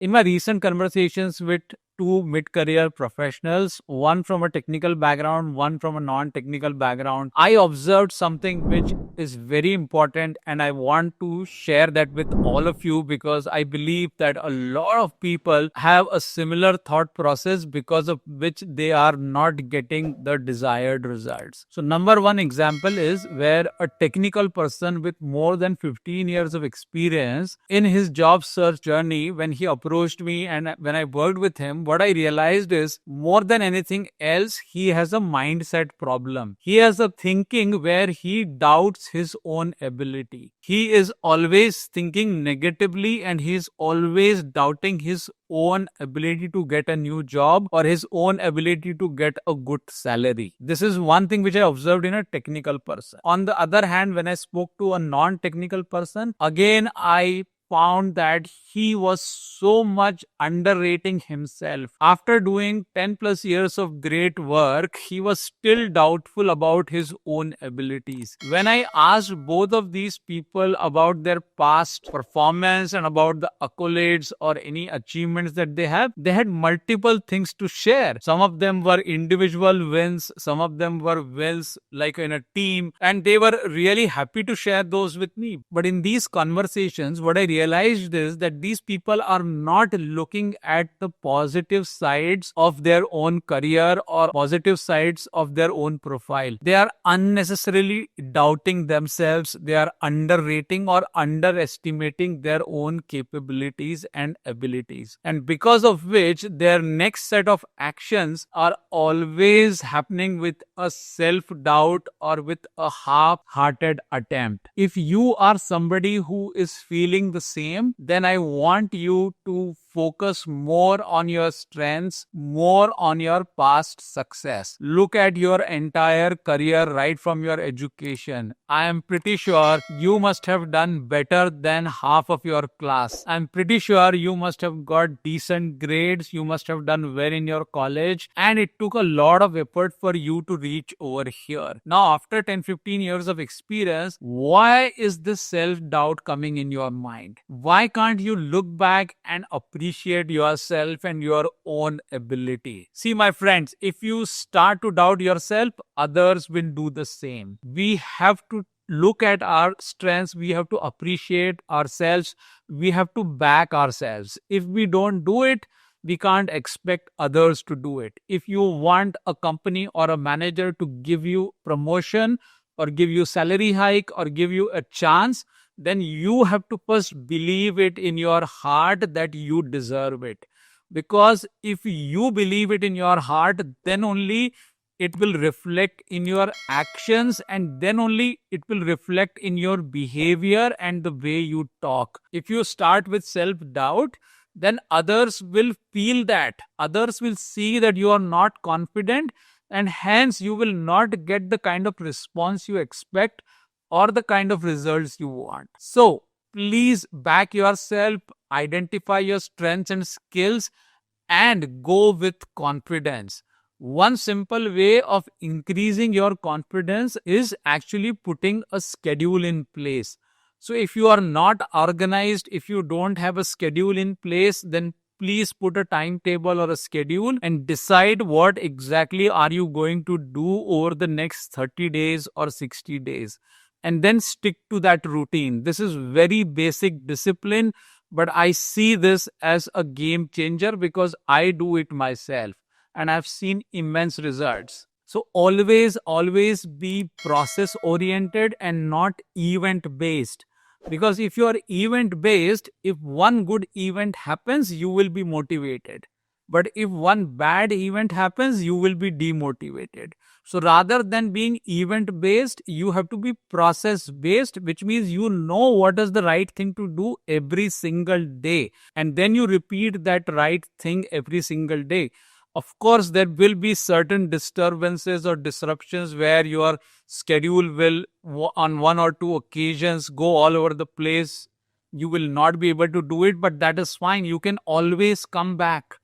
In my recent conversations with two mid-career professionals, one from a technical background, one from a non-technical background, I observed something which is very important, and I want to share that with all of you because I believe that a lot of people have a similar thought process because of which they are not getting the desired results. So number one example is where a technical person with more than 15 years of experience in his job search journey, when he approached me and when I worked with him, what I realized is more than anything else, he has a mindset problem. He has a thinking where he doubts his own ability. He is always thinking negatively and he is always doubting his own ability to get a new job or his own ability to get a good salary. This is one thing which I observed in a technical person. On the other hand, when I spoke to a non-technical person, again I found that he was so much underrating himself. After doing 10 plus years of great work, he was still doubtful about his own abilities. When I asked both of these people about their past performance and about the accolades or any achievements that they had multiple things to share. Some of them were individual wins, some of them were wins like in a team, and they were really happy to share those with me. But in these conversations, what I realized is that these people are not looking at the positive sides of their own career or positive sides of their own profile. They are unnecessarily doubting themselves. They are underrating or underestimating their own capabilities and abilities. And because of which, their next set of actions are always happening with a self-doubt or with a half-hearted attempt. If you are somebody who is feeling the same, then I want you to focus more on your strengths, more on your past success. Look at your entire career right from your education. I am pretty sure you must have done better than half of your class. I'm pretty sure you must have got decent grades. You must have done well in your college, and it took a lot of effort for you to reach over here. Now, after 10-15 years of experience, why is this self-doubt coming in your mind? Why can't you look back and appreciate yourself and your own ability? See, my friends, if you start to doubt yourself, others will do the same. We have to look at our strengths, we have to appreciate ourselves, we have to back ourselves. If we don't do it, we can't expect others to do it. If you want a company or a manager to give you promotion or give you salary hike or give you a chance, then you have to first believe it in your heart that you deserve it. Because if you believe it in your heart, then only it will reflect in your actions, and then only it will reflect in your behavior and the way you talk. If you start with self-doubt, then others will feel that. Others will see that you are not confident, and hence you will not get the kind of response you expect or the kind of results you want. So, please back yourself, identify your strengths and skills, and go with confidence. One simple way of increasing your confidence is actually putting a schedule in place. So, if you are not organized, if you don't have a schedule in place, then please put a timetable or a schedule and decide what exactly are you going to do over the next 30 days or 60 days. And then stick to that routine. This is very basic discipline, but I see this as a game changer because I do it myself and I've seen immense results. So always be process oriented and not event based. Because if you are event based, if one good event happens, you will be motivated. But if one bad event happens, you will be demotivated. So rather than being event based, you have to be process based, which means you know what is the right thing to do every single day. And then you repeat that right thing every single day. Of course, there will be certain disturbances or disruptions where your schedule will, on one or two occasions, go all over the place. You will not be able to do it, but that is fine. You can always come back.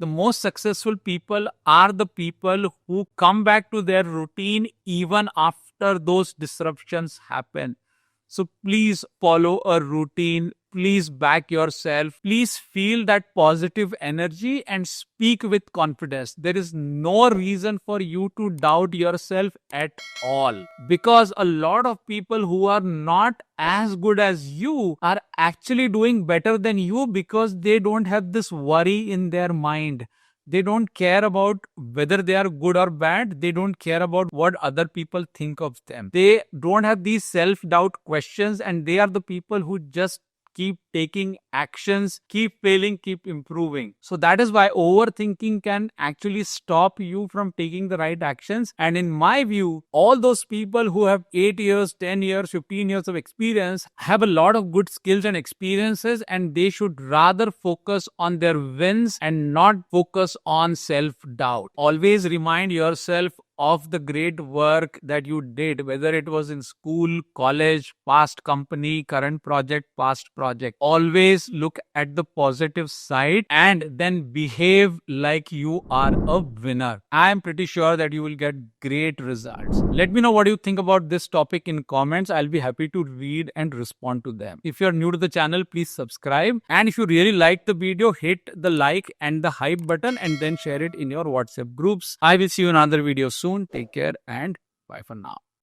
The most successful people are the people who come back to their routine even after those disruptions happen. So please follow a routine. Please back yourself. Please feel that positive energy and speak with confidence. There is no reason for you to doubt yourself at all, because a lot of people who are not as good as you are actually doing better than you because they don't have this worry in their mind. They don't care about whether they are good or bad. They don't care about what other people think of them. They don't have these self doubt questions, and they are the people who just keep taking actions, keep failing, keep improving. So that is why overthinking can actually stop you from taking the right actions. And in my view, all those people who have 8 years, 10 years, 15 years of experience have a lot of good skills and experiences, and they should rather focus on their wins and not focus on self doubt. Always remind yourself of the great work that you did, whether it was in school, college, past company, current project, past project. Always look at the positive side and then behave like you are a winner. I am pretty sure that you will get great results. Let me know what you think about this topic in comments. I'll be happy to read and respond to them. If you're new to the channel, please subscribe. And if you really like the video, hit the like and the hype button and then share it in your WhatsApp groups. I will see you in another video soon. Take care and bye for now.